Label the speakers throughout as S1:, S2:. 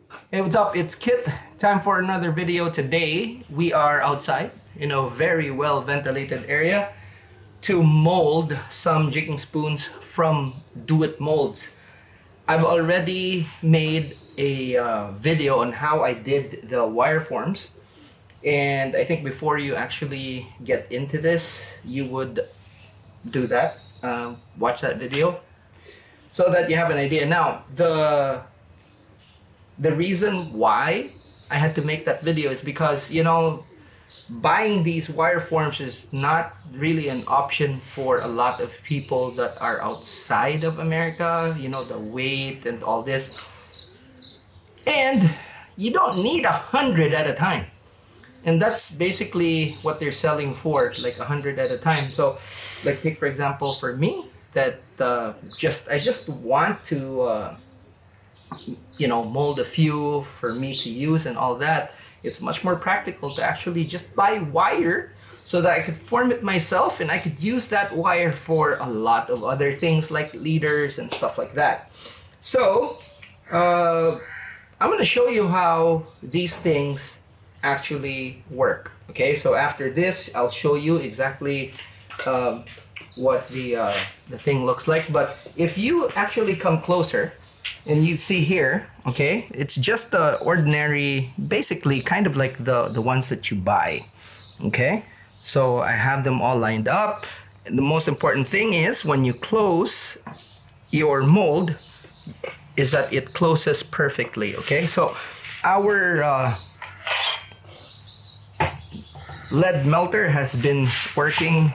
S1: Hey, what's up? It's Kit. Time for another video. Today, we are outside in a very well ventilated area to mold some jigging spoons from Do-It Molds. I've already made a video on how I did the wire forms, and I think before you actually get into this, you would do that. Watch that video so that you have an idea. Now, the reason why I had to make that video is because, buying these wire forms is not really an option for a lot of people that are outside of America, the weight and all this. And you don't need 100 at a time. And that's basically what they're selling for, like 100 at a time. So, like, take for example, for me, that I just want to mold a few for me to use and all that. It's much more practical to actually just buy wire so that I could form it myself, and I could use that wire for a lot of other things like leaders and stuff like that. So I'm going to show you how these things actually work. Okay, so after this, I'll show you exactly what the thing looks like. But if you actually come closer, and you see here, okay, it's just the ordinary, basically kind of like the ones that you buy. Okay, so I have them all lined up. And the most important thing is when you close your mold is that it closes perfectly. Okay, so our lead melter has been working,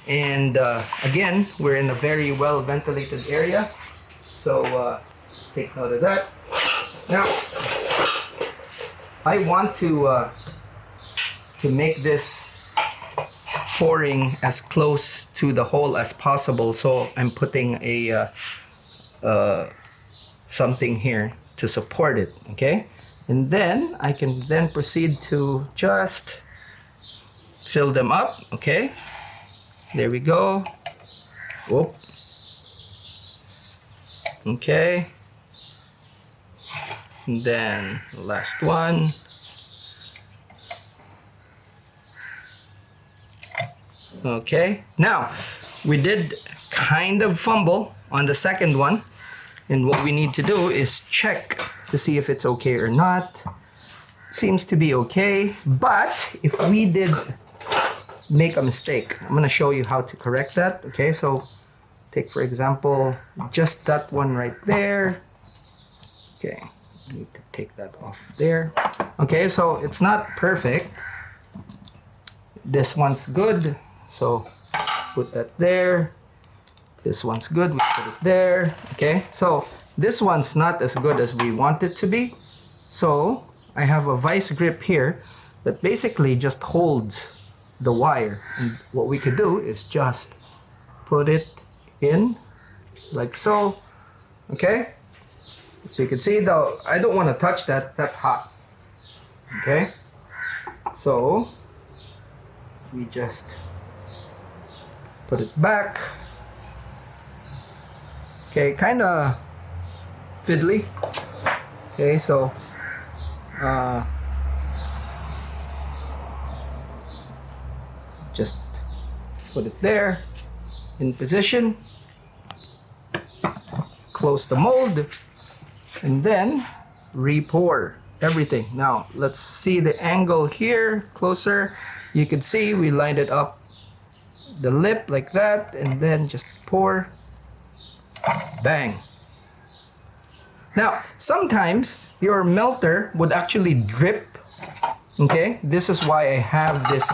S1: and again, we're in a very well ventilated area, so take note of that. Now, I want to make this pouring as close to the hole as possible, so I'm putting a something here to support it. Okay, and then I can then proceed to just fill them up. Okay, there we go. Whoop. Okay. And then last one. Okay, now we did kind of fumble on the second one, and what we need to do is check to see if it's okay or not. Seems to be okay, but if we did make a mistake, I'm gonna show you how to correct that. Okay, so take for example just that one right there. Okay, need to take that off there. Okay, so it's not perfect. This one's good, so put that there. This one's good, we put it there. Okay, so this one's not as good as we want it to be, so I have a vice grip here that basically just holds the wire, and what we could do is just put it in like so. Okay, so you can see, though, I don't want to touch that, that's hot. Okay, so we just put it back. Okay, kind of fiddly. Okay, so just put it there in position, close the mold, and then re-pour everything. Now let's see the angle here closer. You can see we lined it up the lip like that, and then just pour. Bang. Now sometimes your melter would actually drip. Okay, this is why I have this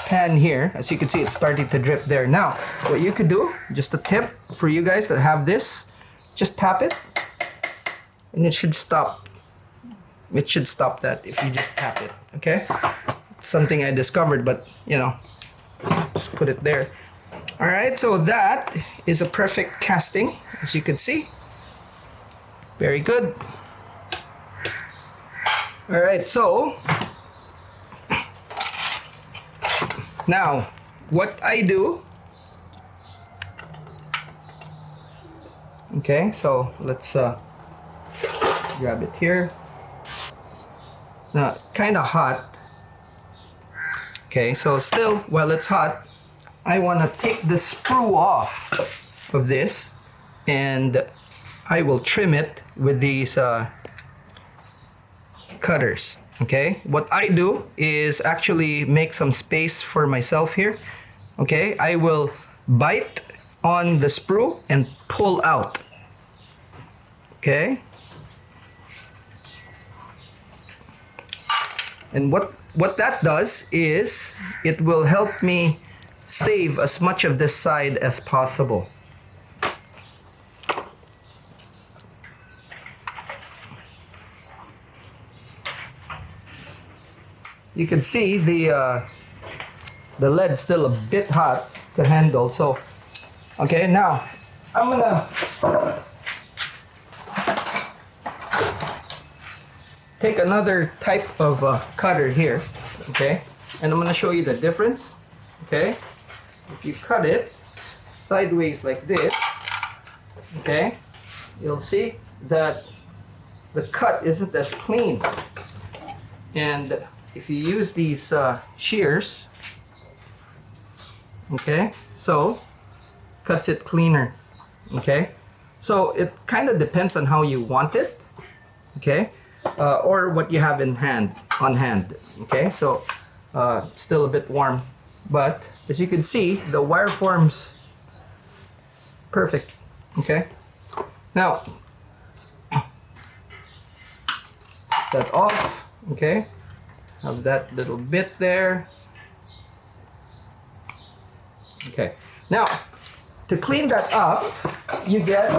S1: pan here. As you can see, it's starting to drip there. Now what you could do, just a tip for you guys that have this, just tap it and it should stop. It should stop that if you just tap it. Okay, it's something I discovered, but just put it there. All right, so that is a perfect casting, as you can see. Very good. All right, so now what I do, okay, so let's grab it here. kind of hot. Okay, so still, while it's hot, I want to take the sprue off of this, and I will trim it with these cutters. Okay, what I do is actually make some space for myself here. Okay, I will bite on the sprue and pull out. Okay, and what that does is it will help me save as much of this side as possible. You can see the lead's still a bit hot to handle. So, okay, now I'm gonna take another type of cutter here, okay, and I'm gonna show you the difference. Okay, if you cut it sideways like this, okay, you'll see that the cut isn't as clean. And if you use these shears, okay, so cuts it cleaner. Okay, so it kind of depends on how you want it. Okay, or what you have in hand on hand. Okay, so still a bit warm, but as you can see, the wire forms perfect. Okay, now that off. Okay, have that little bit there. Okay, now to clean that up, you get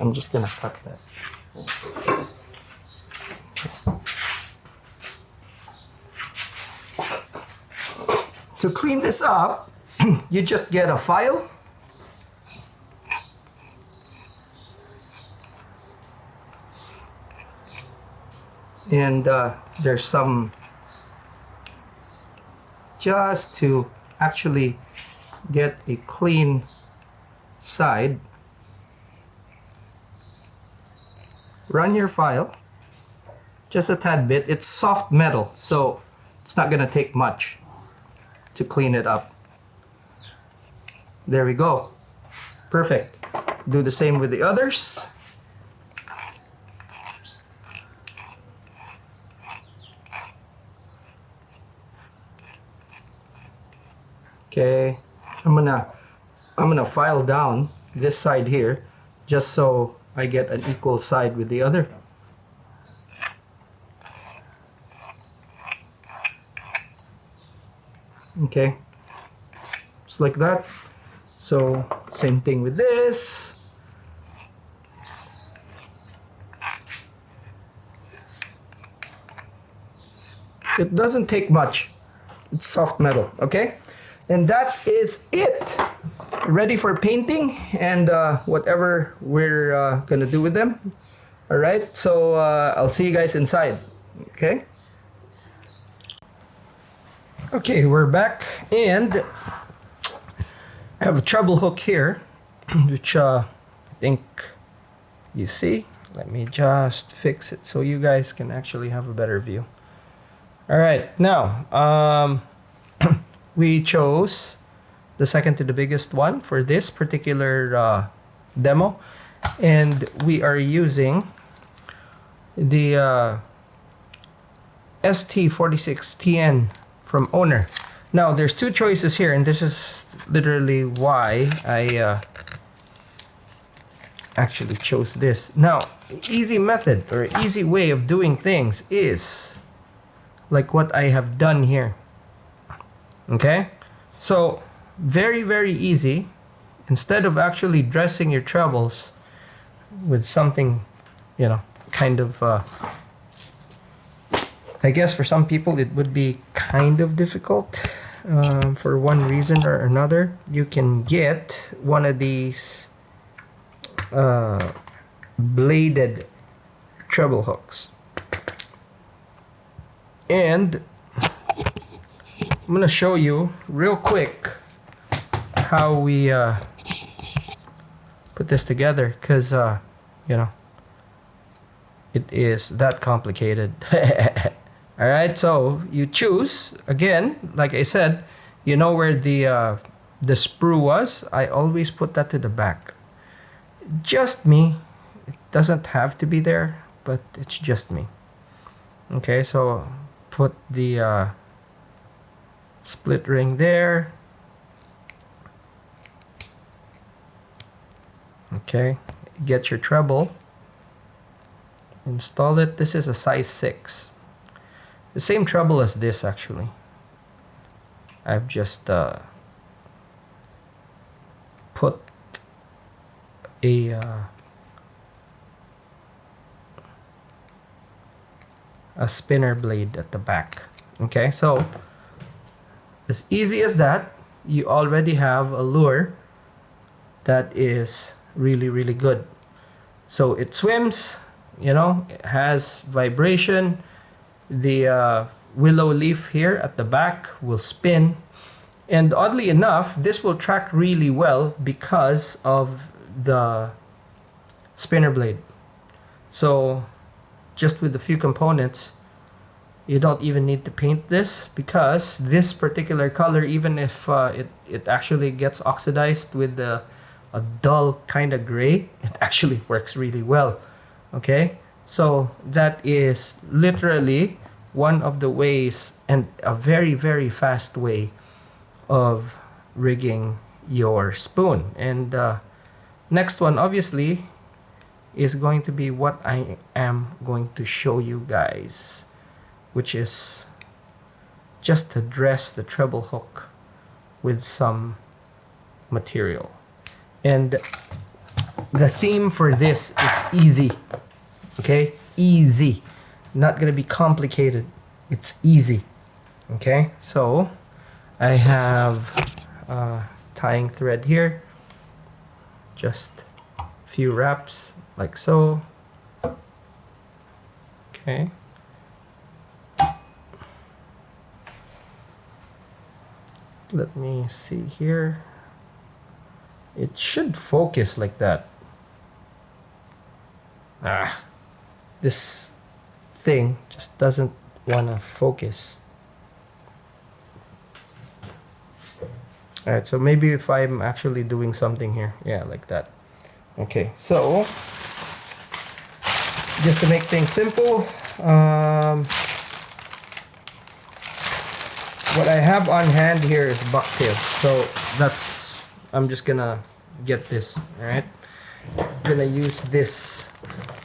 S1: I'm just gonna cut that. To clean this up, you just get a file. And there's some, just to actually get a clean side, run your file just a tad bit. It's soft metal, so it's not gonna take much to clean it up. There we go, perfect. Do the same with the others. Okay, I'm gonna file down this side here just so I get an equal side with the other. Okay, just like that. So same thing with this. It doesn't take much. It's soft metal, okay? And that is it. Ready for painting and whatever we're gonna do with them. All right, so I'll see you guys inside, okay? Okay, we're back, and I have a treble hook here, which I think you see. Let me just fix it so you guys can actually have a better view. All right, now we chose the second to the biggest one for this particular demo, and we are using the ST46TN from Owner. Now there's two choices here, and this is literally why I actually chose this. Now, easy method or easy way of doing things is like what I have done here. Okay, so very, very easy. Instead of actually dressing your trebles with something, you know, kind of I guess for some people it would be kind of difficult for one reason or another. You can get one of these bladed treble hooks, and I'm gonna show you real quick how we put this together, because you know, it is that complicated. All right, so you choose again, like I said, you know where the sprue was. I always put that to the back. Just me. It doesn't have to be there, but it's just me. Okay, so put the split ring there. Okay, get your treble, install it. This is a size 6, the same treble as this actually. I've just put a spinner blade at the back. Okay, so as easy as that, you already have a lure that is really good. So it swims, you know, it has vibration. The willow leaf here at the back will spin, and oddly enough, this will track really well because of the spinner blade. So just with a few components, you don't even need to paint this, because this particular color, even if it actually gets oxidized with a dull kind of gray, it actually works really well. Okay, so that is literally one of the ways, and a very fast way of rigging your spoon. And next one obviously is going to be what I am going to show you guys, which is just to dress the treble hook with some material. And the theme for this is easy. Okay, easy, not gonna be complicated. It's easy. Okay, so I have tying thread here, just a few wraps like so. Okay, let me see here. It should focus like that. This thing just doesn't want to focus. Alright, so maybe if I'm actually doing something here, yeah, like that. Okay, so just to make things simple, what I have on hand here is bucktail. So that's, I'm just gonna get this, alright? Gonna use this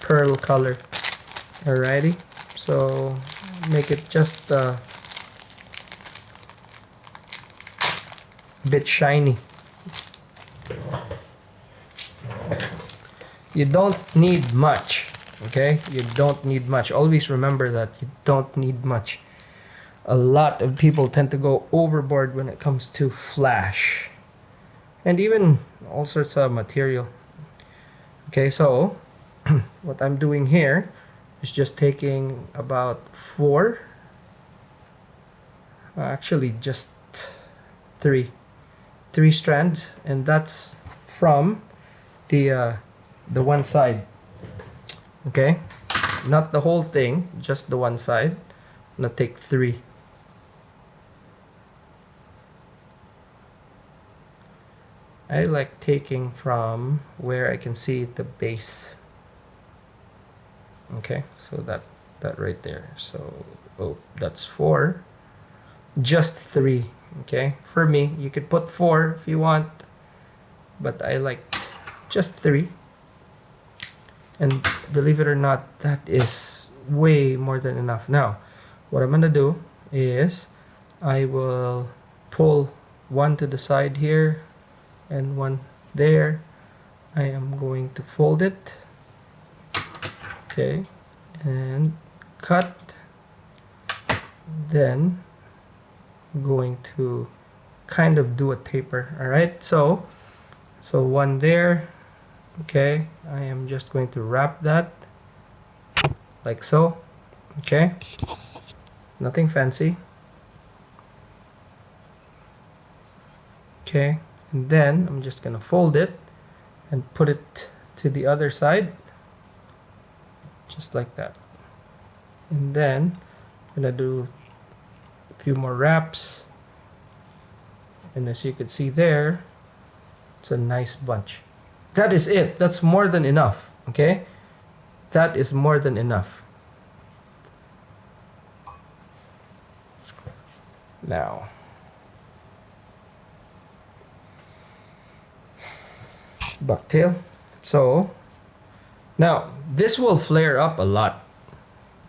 S1: pearl color. Alrighty, so make it just a bit shiny. You don't need much, okay? You don't need much. Always remember that you don't need much. A lot of people tend to go overboard when it comes to flash and even all sorts of material. Okay, so what I'm doing here is just taking about 4, actually just 3 strands, and that's from the one side. Okay, not the whole thing, just the one side. I'm gonna take 3. I like taking from where I can see the base. Okay, so that right there. So that's 4, just 3. Okay, for me, you could put 4 if you want, but I like just 3. And believe it or not, that is way more than enough. Now what I'm gonna do is I will pull one to the side here and one there. I am going to fold it, okay, and cut. Then I'm going to kind of do a taper. All right, so one there. Okay, I am just going to wrap that like so. Okay, nothing fancy. Okay, and then I'm just gonna fold it
S2: and put it to the other side, just like that. And then I'm gonna do a few more wraps, and as you can see there, it's a nice bunch. That is it. That's more than enough. Okay, that is more than enough. Now, bucktail. So now this will flare up a lot.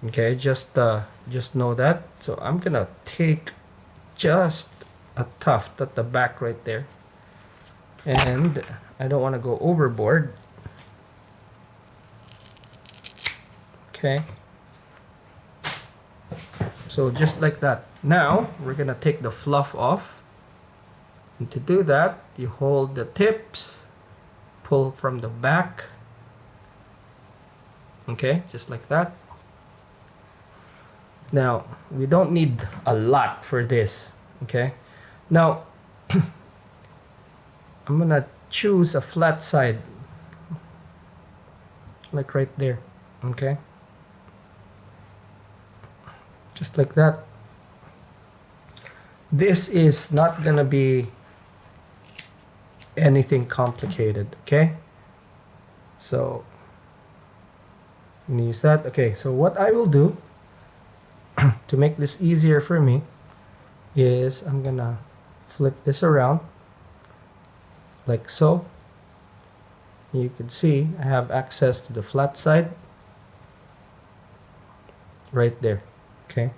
S2: Okay, just know that. So I'm gonna take just a tuft at the back right there, and I don't want to go overboard. Okay, so just like that. Now we're gonna take the fluff off, and to do that you hold the tips, pull from the back. Okay, just like that. Now we don't need a lot for this. Okay, now I'm gonna choose a flat side, like right there. Okay, just like that. This is not gonna be anything complicated. Okay, so I'm gonna use that. Okay, so what I will do to make this easier for me is I'm gonna flip this around like so. You can see I have access to the flat side right there. Okay,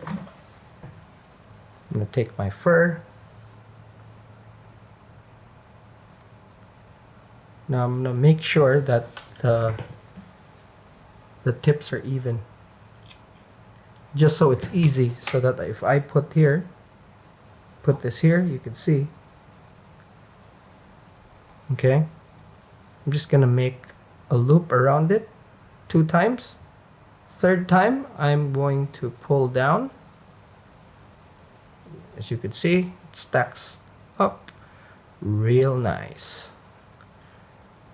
S2: I'm gonna take my fur. Now I'm gonna make sure that the tips are even, just so it's easy, so that if I put this here, you can see. Okay, I'm just gonna make a loop around it 2 times. Third time I'm going to pull down. As you can see, it stacks up real nice.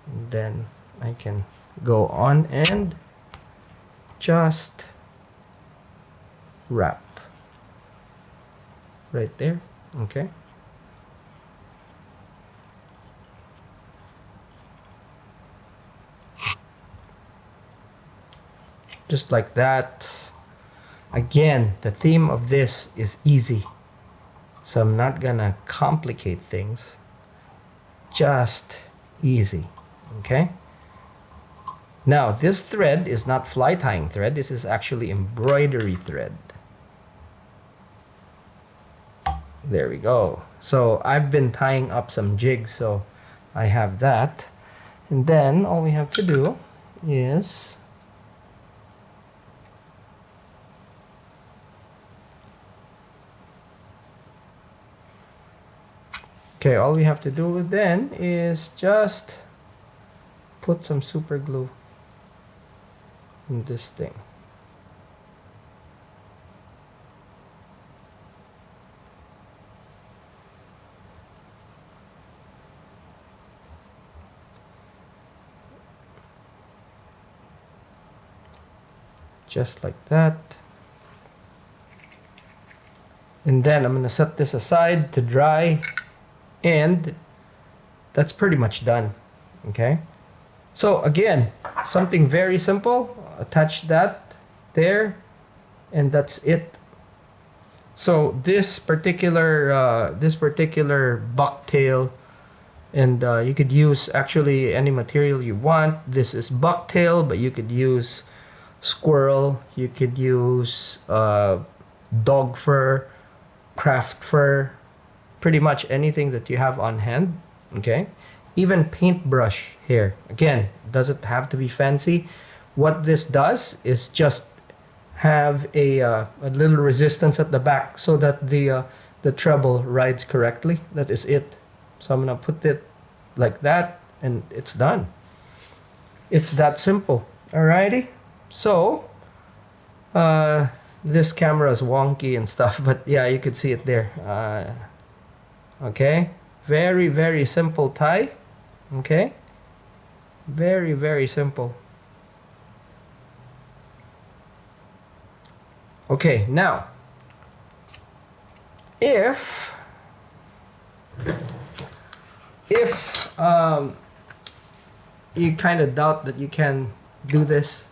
S2: And then I can go on and just wrap right there. Okay, just like that. Again, the theme of this is easy, so I'm not gonna complicate things, just easy. Okay, now this thread is not fly tying thread, this is actually embroidery thread. There we go. So I've been tying up some jigs, so I have that. And then all we have to do is all we have to do then is just put some super glue in this thing. Just like that. And then I'm going to set this aside to dry, and that's pretty much done. Okay, so again, something very simple. Attach that there, and that's it. So this particular bucktail, and you could use actually any material you want. This is bucktail, but you could use squirrel, you could use dog fur, craft fur, pretty much anything that you have on hand. Okay, even paintbrush hair. Again, doesn't have to be fancy. What this does is just have a little resistance at the back so that the treble rides correctly. That is it. So I'm gonna put it like that, and it's done. It's that simple. Alrighty. So this camera is wonky and stuff, but yeah, you could see it there. Okay, Very, very simple tie. Okay? Very, very simple. Okay, now, if you kind of doubt that you can do this,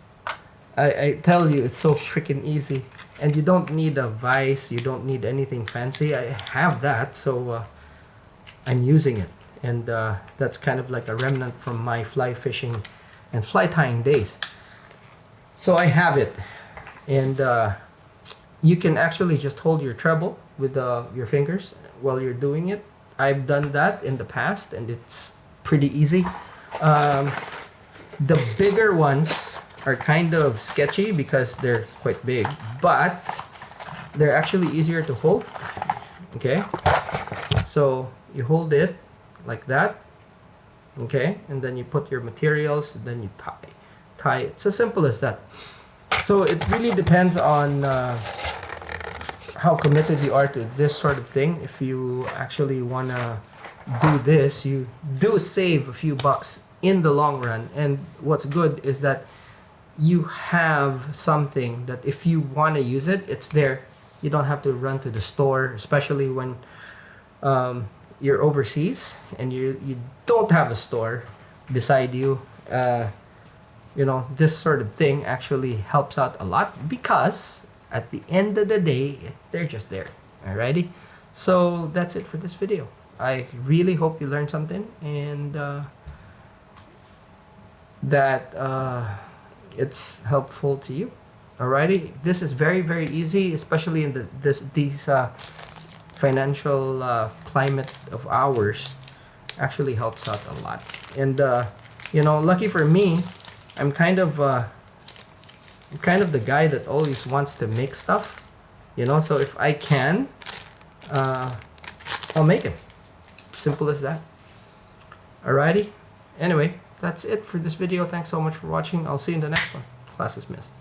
S2: I tell you, it's so freaking easy. And you don't need a vise, you don't need anything fancy. I have that, so I'm using it. And that's kind of like a remnant from my fly fishing and fly tying days. So I have it. And you can actually just hold your treble with your fingers while you're doing it. I've done that in the past, and it's pretty easy. The bigger ones are kind of sketchy because they're quite big, but they're actually easier to hold. Okay, so you hold it like that. Okay, and then you put your materials, and then you tie it. It's as simple as that. So it really depends on how committed you are to this sort of thing. If you actually want to do this, you do save a few bucks in the long run. And what's good is that you have something that if you want to use it, it's there. You don't have to run to the store, especially when you're overseas and you don't have a store beside you. You know, this sort of thing actually helps out a lot because at the end of the day, they're just there. Alrighty? So that's it for this video. I really hope you learned something, and that it's helpful to you. Alrighty? This is very, very easy, especially in these financial climate of ours. Actually helps out a lot. And you know, lucky for me, I'm kind of the guy that always wants to make stuff, you know. So if I can, I'll make it. Simple as that. Alrighty. Anyway, that's it for this video. Thanks so much for watching. I'll see you in the next one. Class is missed.